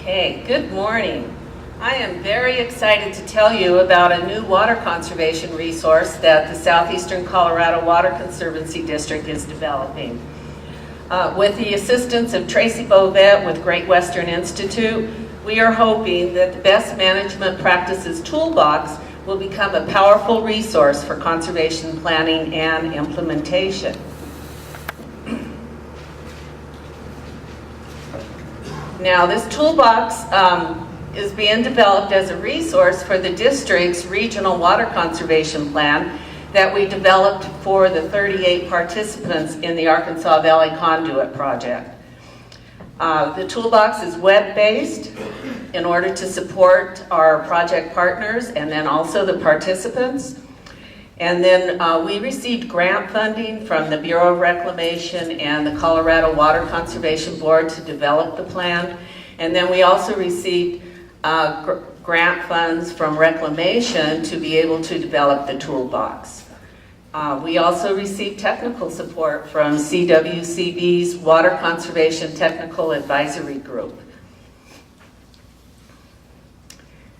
Okay, good morning. I am very excited to tell you about a new water conservation resource that the Southeastern Colorado Water Conservancy District is developing. With the assistance of Tracy Bovet with Great Western Institute, we are hoping that the Best Management Practices Toolbox will become a powerful resource for conservation planning and implementation. Now, this toolbox is being developed as a resource for the district's regional water conservation plan that we developed for the 38 participants in the Arkansas Valley Conduit Project. The toolbox is web-based in order to support our project partners and then also the participants. And then we received grant funding from the Bureau of Reclamation and the Colorado Water Conservation Board to develop the plan. And then we also received grant funds from Reclamation to be able to develop the toolbox. We also received technical support from CWCB's Water Conservation Technical Advisory Group.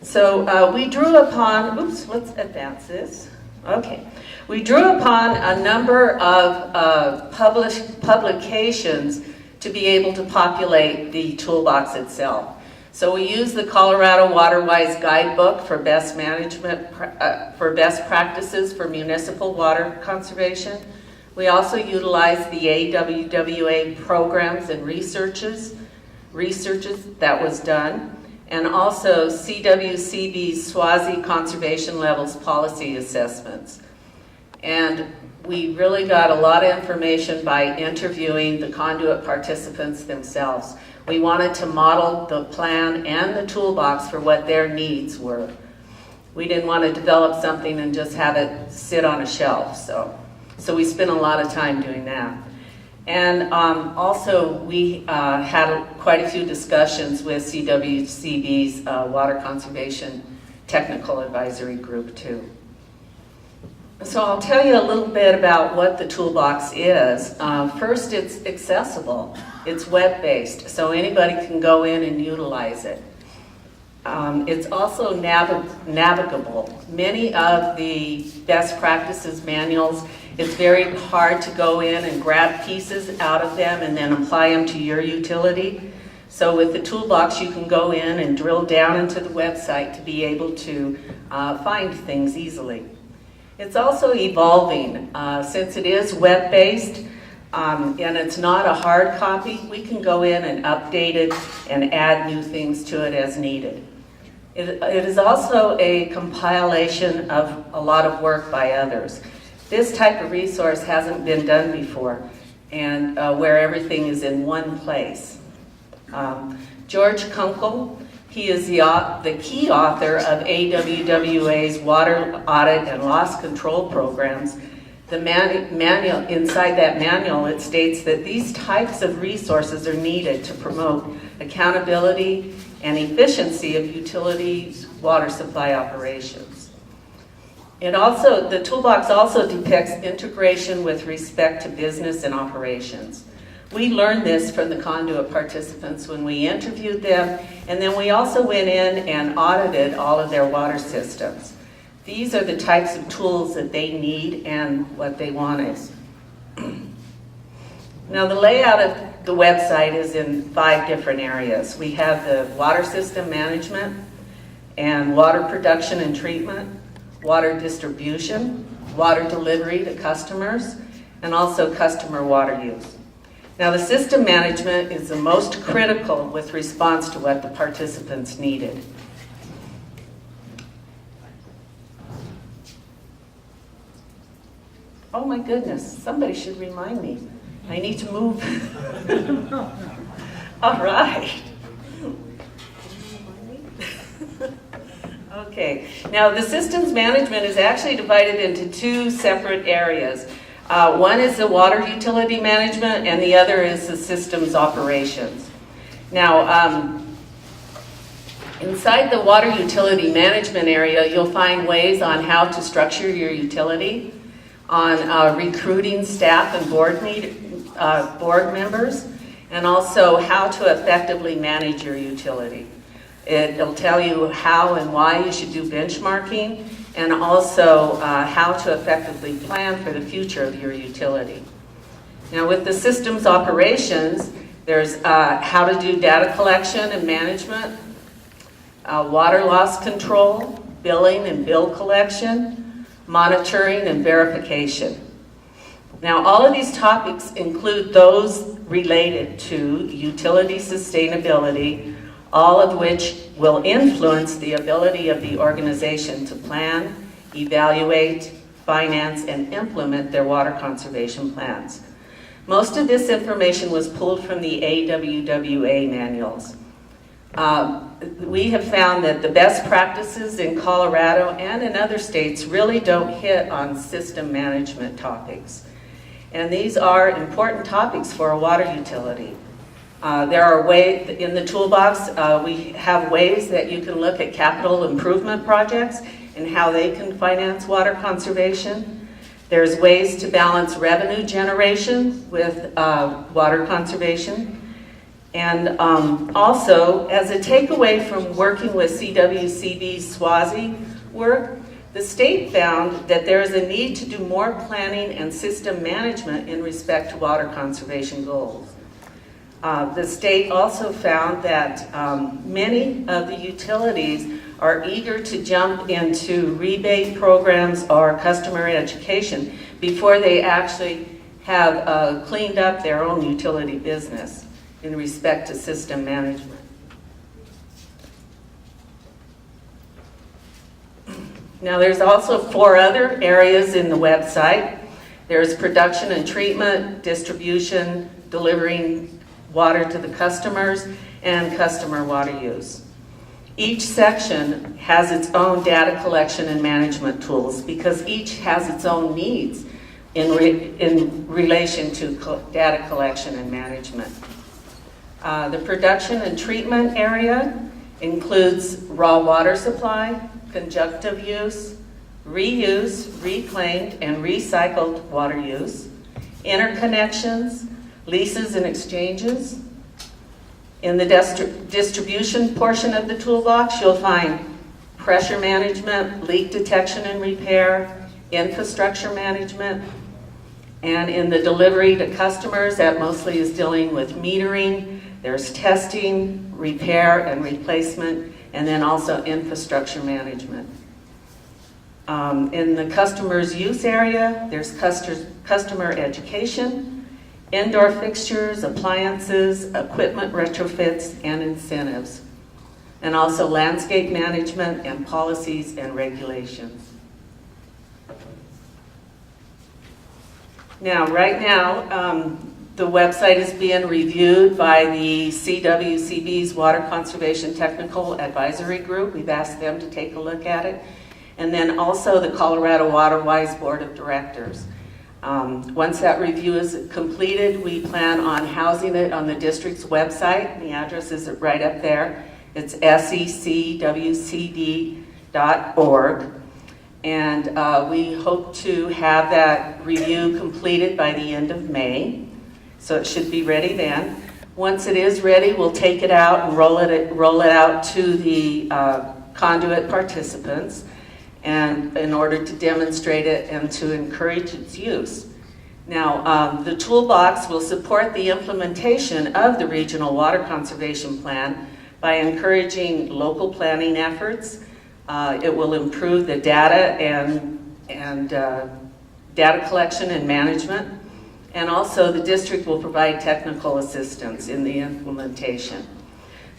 So we drew upon, let's advance this. Okay, we drew upon a number of published publications to be able to populate the toolbox itself. So we used the Colorado WaterWise Guidebook for best management, for best practices for municipal water conservation. We also utilized the ARBWF programs and researches that was done, and also CWCB's SWASI Conservation Levels Policy Assessments. And we really got a lot of information by interviewing the conduit participants themselves. We wanted to model the plan and the toolbox for what their needs were. We didn't want to develop something and just have it sit on a shelf, so we spent a lot of time doing that. And also we had quite a few discussions with CWCB's Water Conservation Technical Advisory Group too. So I'll tell you a little bit about what the toolbox is. First, it's accessible. It's web-based, so anybody can go in and utilize it. It's also navigable. Many of the best practices manuals, it's very hard to go in and grab pieces out of them and then apply them to your utility. So with the toolbox, you can go in and drill down into the website to be able to find things easily. It's also evolving. Since it is web-based and it's not a hard copy, we can go in and update it and add new things to it as needed. It is also a compilation of a lot of work by others. This type of resource hasn't been done before, and where everything is in one place. George Kunkel, he is the key author of ARBWF's Water Audit and Loss Control Programs. The manual, inside that manual, it states that these types of resources are needed to promote accountability and efficiency of utilities' water supply operations. The toolbox also depicts integration with respect to business and operations. We learned this from the conduit participants when we interviewed them, and then we also went in and audited all of their water systems. These are the types of tools that they need and what they want is. Now, the layout of the website is in 5 different areas. We have the water system management and water production and treatment, water distribution, water delivery to customers, and also customer water use. Now, the system management is the most critical with response to what the participants needed. Oh my goodness, somebody should remind me. I need to move. All right. Okay, now the systems management is actually divided into 2 separate areas. One is the water utility management and the other is the systems operations. Now, inside the water utility management area, you'll find ways on how to structure your utility, on recruiting staff and board members, and also how to effectively manage your utility. It'll tell you how and why you should do benchmarking, and also how to effectively plan for the future of your utility. Now with the systems operations, there's how to do data collection and management, water loss control, billing and bill collection, monitoring and verification. Now all of these topics include those related to utility sustainability, all of which will influence the ability of the organization to plan, evaluate, finance, and implement their water conservation plans. Most of this information was pulled from the ARBWF manuals. We have found that the best practices in Colorado and in other states really don't hit on system management topics. And these are important topics for a water utility. There are ways, in the toolbox, we have ways that you can look at capital improvement projects and how they can finance water conservation. There's ways to balance revenue generation with water conservation. And also, as a takeaway from working with CWCB's SWASI work, the state found that there is a need to do more planning and system management in respect to water conservation goals. The state also found that many of the utilities are eager to jump into rebate programs or customer education before they actually have cleaned up their own utility business in respect to system management. Now there's also 4 other areas in the website. There's production and treatment, distribution, delivering water to the customers, and customer water use. Each section has its own data collection and management tools because each has its own needs in relation to data collection and management. The production and treatment area includes raw water supply, conjunctive use, reuse, reclaimed, and recycled water use, interconnections, leases and exchanges. In the distribution portion of the toolbox, you'll find pressure management, leak detection and repair, infrastructure management, and in the delivery to customers, that mostly is dealing with metering. There's testing, repair and replacement, and then also infrastructure management. In the customer's use area, there's customer education, indoor fixtures, appliances, equipment retrofits, and incentives, and also landscape management and policies and regulations. Now, right now, the website is being reviewed by the CWCB's Water Conservation Technical Advisory Group. We've asked them to take a look at it. And then also the Colorado Water-Wise Board of Directors. Once that review is completed, we plan on housing it on the district's website. The address is right up there. It's secwcd.org. And we hope to have that review completed by the end of May. So it should be ready then. Once it is ready, we'll take it out and roll it out to the conduit participants, and in order to demonstrate it and to encourage its use. Now, the toolbox will support the implementation of the Regional Water Conservation Plan by encouraging local planning efforts. It will improve the data and data collection and management. And also the district will provide technical assistance in the implementation.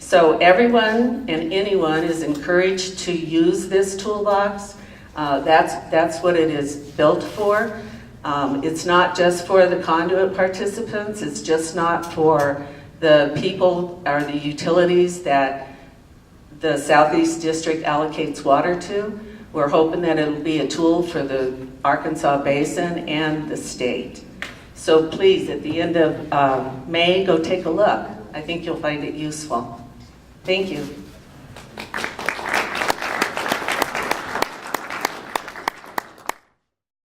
So everyone and anyone is encouraged to use this toolbox. That's what it is built for. It's not just for the conduit participants. It's just not for the people or the utilities that the Southeast District allocates water to. We're hoping that it'll be a tool for the Arkansas Basin and the state. So please, at the end of May, go take a look. I think you'll find it useful. Thank you.